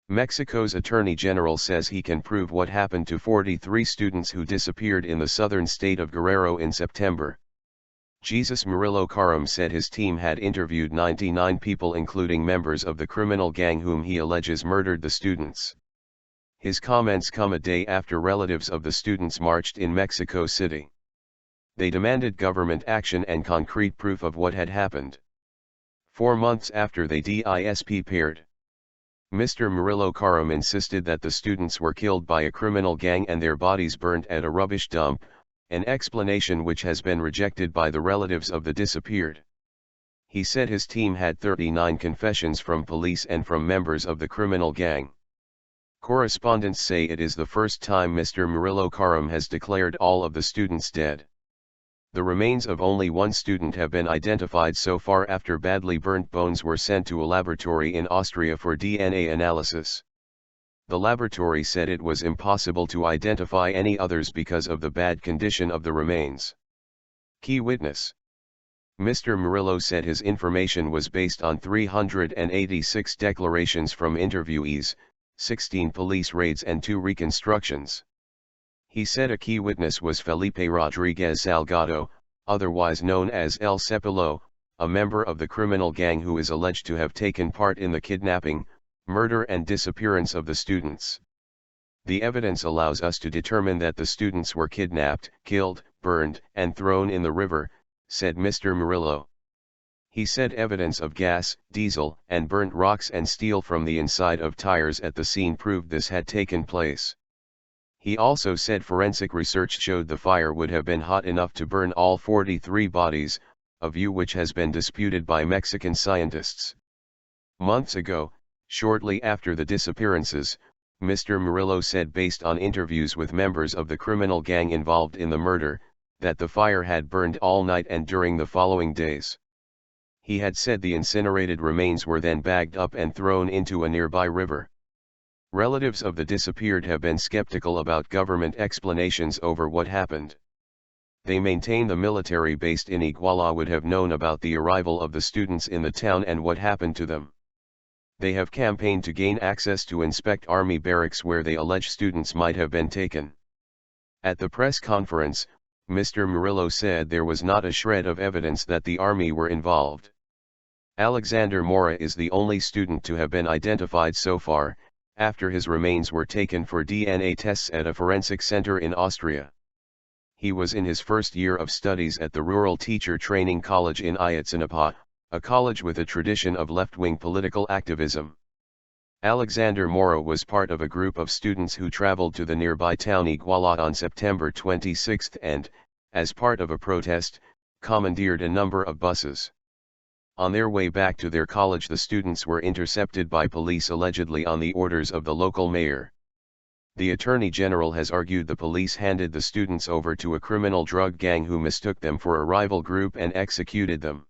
Mexico's Attorney General says he can prove what happened to 43 students who disappeared in the southern state of Guerrero in September. Mr Murillo Karam said his team had interviewed 99 people including members of the criminal gang whom he alleges murdered the students. His comments come a day after relatives of the students marched in Mexico City. They demanded government action and concrete proof of what had happened. 4 months after they disppeared. Mr. Murillo Karam insisted that the students were killed by a criminal gang and their bodies burnt at a rubbish dump, an explanation which has been rejected by the relatives of the disappeared. He said his team had 39 confessions from police and from members of the criminal gang. Correspondents say it is the first time Mr. Murillo Karam has declared all of the students dead. The remains of only one student have been identified so far after badly burnt bones were sent to a laboratory in Austria for DNA analysis. The laboratory said it was impossible to identify any others because of the bad condition of the remains. Key witness. Mr. Murillo said his information was based on 386 declarations from interviewees, 16 police raids and 2 reconstructions. He said a key witness was Felipe Rodriguez Salgado, otherwise known as El Cepillo, a member of the criminal gang who is alleged to have taken part in the kidnapping, murder and disappearance of the students. The evidence allows us to determine that the students were kidnapped, killed, burned, and thrown in the river, said Mr. Murillo. He said evidence of gas, diesel, and burnt rocks and steel from the inside of tires at the scene proved this had taken place. He also said forensic research showed the fire would have been hot enough to burn all 43 bodies, a view which has been disputed by Mexican scientists. Months ago, shortly after the disappearances, Mr. Murillo said based on interviews with members of the criminal gang involved in the murder, that the fire had burned all night and during the following days. He had said the incinerated remains were then bagged up and thrown into a nearby river. Relatives of the disappeared have been skeptical about government explanations over what happened. They maintain the military based in Iguala would have known about the arrival of the students in the town and what happened to them. They have campaigned to gain access to inspect army barracks where they allege students might have been taken. At the press conference, Mr. Murillo said there was not a shred of evidence that the army were involved. Alexander Mora is the only student to have been identified so far, after his remains were taken for DNA tests at a forensic center in Austria. He was in his first year of studies at the Rural Teacher Training College in Ayotzinapa, a college with a tradition of left-wing political activism. Alexander Mora was part of a group of students who traveled to the nearby town Iguala on September 26 and, as part of a protest, commandeered a number of buses. On their way back to their college, the students were intercepted by police allegedly on the orders of the local mayor. The Attorney General has argued the police handed the students over to a criminal drug gang who mistook them for a rival group and executed them.